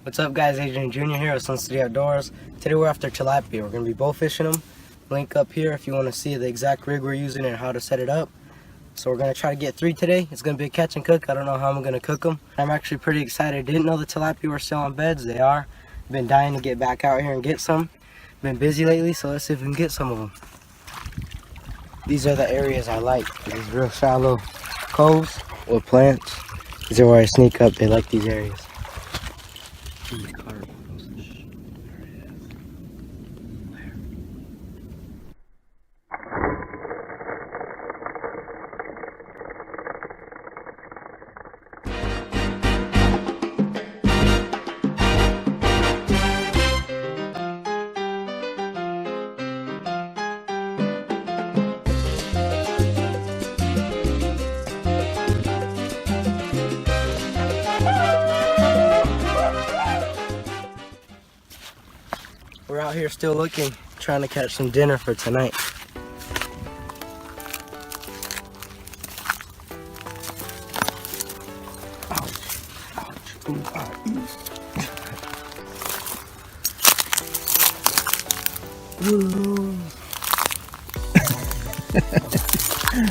What's up guys, Adrian Jr. here with Sun City Outdoors. Today we're after tilapia. We're going to be bow fishing them. Link up here if you want to see the exact rig we're using and how to set it up. So we're going to try to get 3 today. It's going to be a catch and cook. I don't know how I'm going to cook them. I'm actually pretty excited. Didn't know the tilapia were still on beds. They are. Been dying to get back out here and get some. Been busy lately, so let's see if we can get some of them. These are the areas I like. These real shallow coves with plants. These are where I sneak up. They like these areas. We're out here still looking, trying to catch some dinner for tonight. Ouch, ouch, ooh, ooh.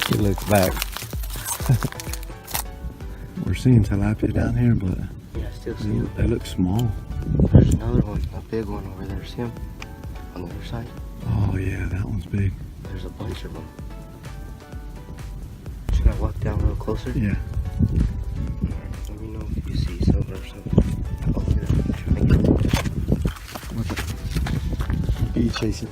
He looks back. We're seeing tilapia down here, but yeah, I still see them. They look small. There's another one, a big one over there. See him? On the other side? Oh yeah, that one's big. There's a bunch of them. Should I walk down a little closer? Yeah. Alright, let me know if you see something or something. Oh, look at that. Trying to get Bee chasing.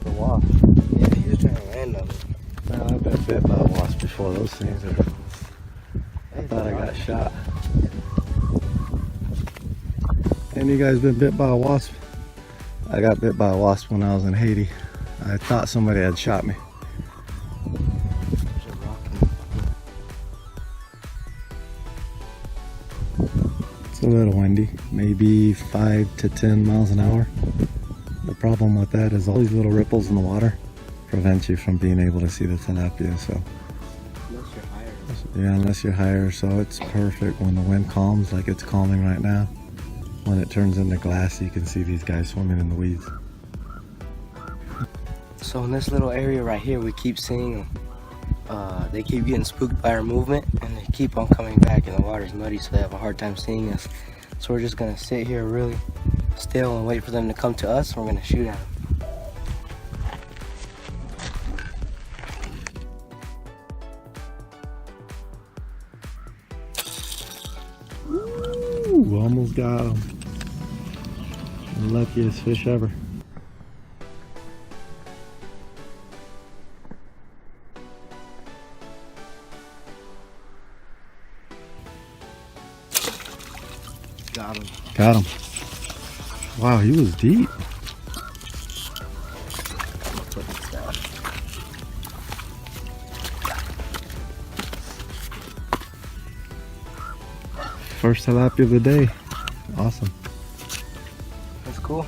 The wasp. Yeah, he was trying to land on me. Man, I've been bit by a wasp before. Those things are... I thought I got shot. Any of you guys been bit by a wasp? I got bit by a wasp when I was in Haiti. I thought somebody had shot me. There's a rock in the... It's a little windy, maybe 5 to 10 miles an hour. The problem with that is all these little ripples in the water prevent you from being able to see the tilapia. So Unless you're higher. yeah, unless you're higher. So it's perfect when the wind calms, like it's calming right now. When it turns into glass, you can see these guys swimming in the weeds. So in this little area right here, we keep seeing them. They keep getting spooked by our movement, and they keep on coming back, and the water's muddy, so they have a hard time seeing us. So we're just gonna sit here really still and wait for them to come to us, and we're gonna shoot at them. Ooh, almost got him. The luckiest fish ever. Got him. Got him. Wow, he was deep. Put this down. First tilapia of the day. Awesome. That's cool.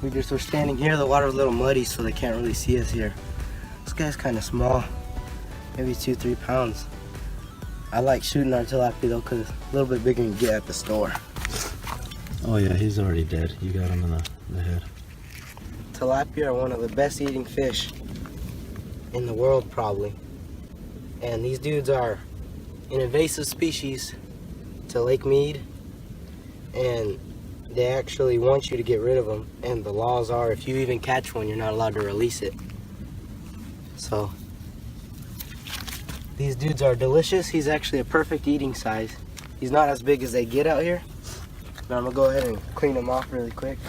We just were standing here. The water's a little muddy, so they can't really see us here. This guy's kind of small, maybe 2-3 pounds. I like shooting our tilapia though, because it's a little bit bigger than you get at the store. Oh yeah, he's already dead. You got him in the head. Tilapia are one of the best eating fish in the world, probably. And these dudes are an invasive species to Lake Mead, and they actually want you to get rid of them, and the laws are if you even catch one, you're not allowed to release it. So these dudes are delicious. He's actually a perfect eating size. He's not as big as they get out here, but I'm gonna go ahead and clean him off really quick.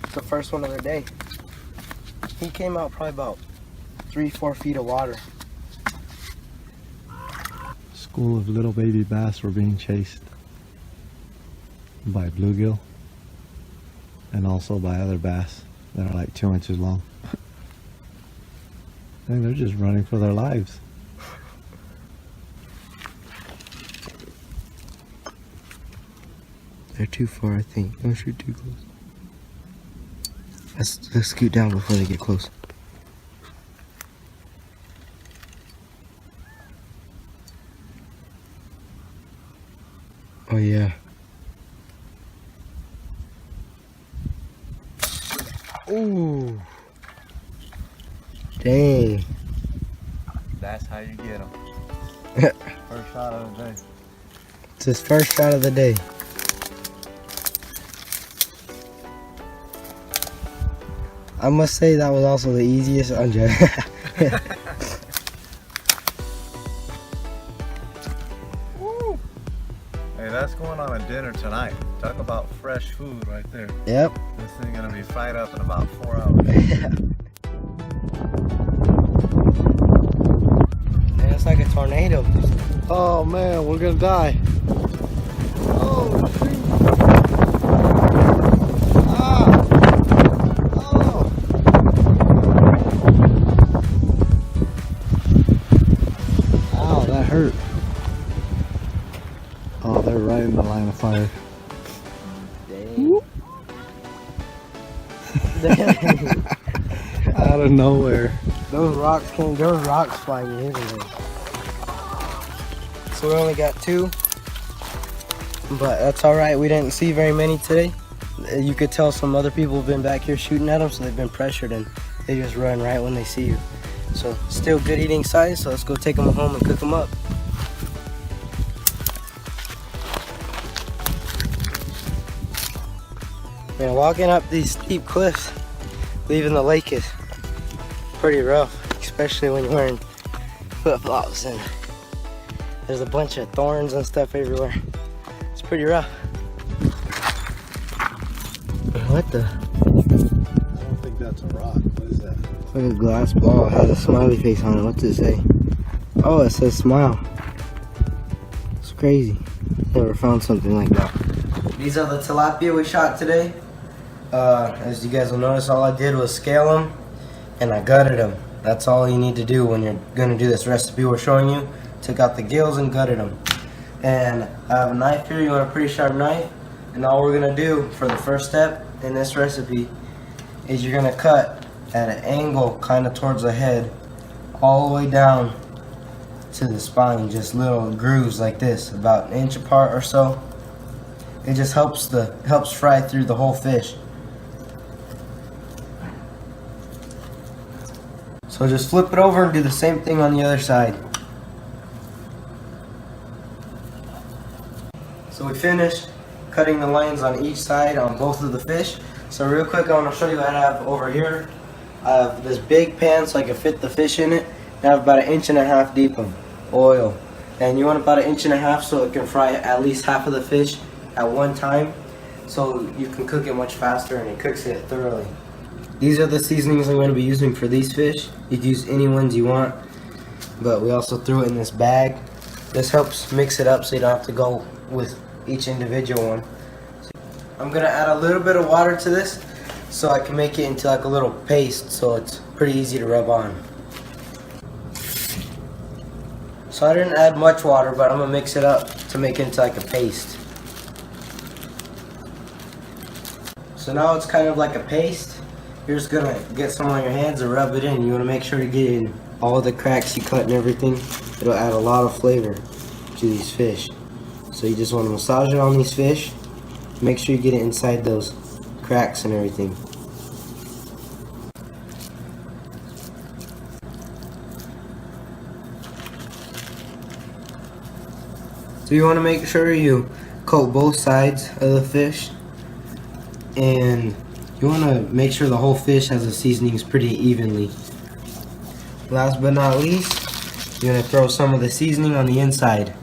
It's the first one of the day. He came out probably about 3-4 feet of water. School of little baby bass were being chased by bluegill and also by other bass that are like 2 inches long. And they're just running for their lives. They're too far, I think. Don't shoot too close. Let's scoot down before they get close. Oh yeah. Ooh. Dang. That's how you get them. First shot of the day. It's his first shot of the day. I must say that was also the easiest unjust. Woo. Hey, that's going on a dinner tonight. Talk about fresh food right there. Yep. This thing gonna be fried up in about 4 hours. Man, it's like a tornado. Oh man, we're gonna die. Oh shoot. Ah. Oh. Ow, that hurt. Oh, they're right in the line of fire. Dang. Out of nowhere. Those rocks flying in here. So we only got 2, but that's all right. We didn't see very many today. You could tell some other people have been back here shooting at them, so they've been pressured and they just run right when they see you. So still good eating size, so let's go take them home and cook them up. Man, walking up these steep cliffs, leaving the lake is pretty rough, especially when you're wearing flip-flops and there's a bunch of thorns and stuff everywhere. It's pretty rough. What the? I don't think that's a rock. What is that? It's like a glass ball. It has a smiley face on it. What's it say? Oh, it says smile. It's crazy. Never found something like that. These are the tilapia we shot today. As you guys will notice, all I did was scale them and I gutted them. That's all you need to do when you're gonna do this recipe we're showing you. Took out the gills and gutted them. And I have a knife here. You want a pretty sharp knife. And all we're gonna do for the first step in this recipe is you're gonna cut at an angle kind of towards the head all the way down to the spine, just little grooves like this, about 1 inch apart or so. It just helps fry through the whole fish. So just flip it over and do the same thing on the other side. So we finished cutting the lines on each side on both of the fish. So real quick, I want to show you what I have over here. I have this big pan so I can fit the fish in it. I have about 1.5 inches deep of oil. And you want about 1.5 inches so it can fry at least half of the fish at one time. So you can cook it much faster and it cooks it thoroughly. These are the seasonings I'm going to be using for these fish. You can use any ones you want. But we also threw it in this bag. This helps mix it up so you don't have to go with each individual one. So I'm going to add a little bit of water to this so I can make it into like a little paste so it's pretty easy to rub on. So I didn't add much water, but I'm going to mix it up to make it into like a paste. So now it's kind of like a paste. You're just going to get some on your hands and rub it in. You want to make sure to get in all the cracks you cut and everything. It'll add a lot of flavor to these fish. So you just want to massage it on these fish. Make sure you get it inside those cracks and everything. So you want to make sure you coat both sides of the fish. And you want to make sure the whole fish has the seasonings pretty evenly. Last but not least, you're going to throw some of the seasoning on the inside.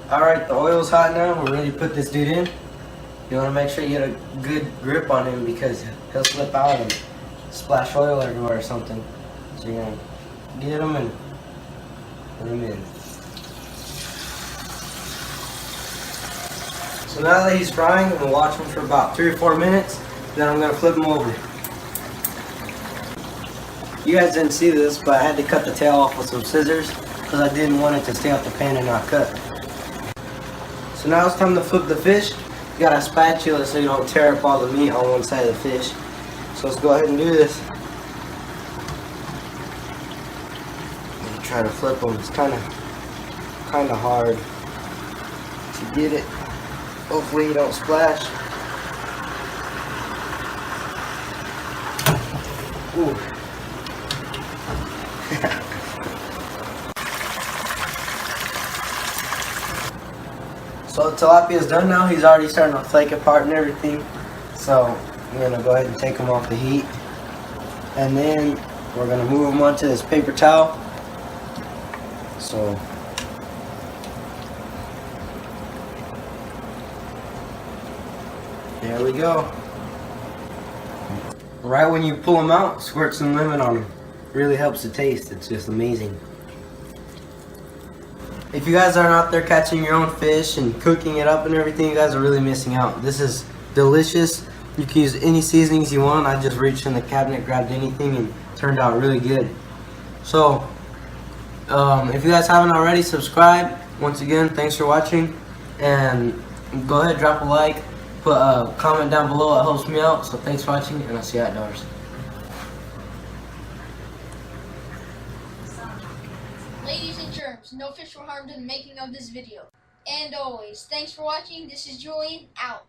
Alright, the oil's hot now. We're ready to put this dude in. You want to make sure you get a good grip on him because he'll slip out and splash oil everywhere or something. So you're going to get him and put him in. So now that he's frying, I'm going to watch him for about 3 or 4 minutes. Then I'm going to flip him over. You guys didn't see this, but I had to cut the tail off with some scissors because I didn't want it to stay off the pan and not cut. So now it's time to flip the fish. You got a spatula so you don't tear up all the meat on one side of the fish. So let's go ahead and do this. And try to flip them. It's kind of hard. get it. Hopefully you don't splash. Ooh. So the tilapia is done now. He's already starting to flake apart and everything. So I'm gonna go ahead and take him off the heat, and then we're gonna move him onto this paper towel. So there we go. Right when you pull them out, squirt some lemon on them. Really helps the taste. It's just amazing. If you guys aren't out there catching your own fish and cooking it up and everything, you guys are really missing out. This is delicious. You can use any seasonings you want. I just reached in the cabinet, grabbed anything, and it turned out really good. So, if you guys haven't already, subscribe. Once again, thanks for watching. And go ahead, drop a like, put a comment down below. It helps me out. So thanks for watching, and I'll see you outdoors. Ladies and germs, no fish were harmed in the making of this video. And always, thanks for watching. This is Julian, out.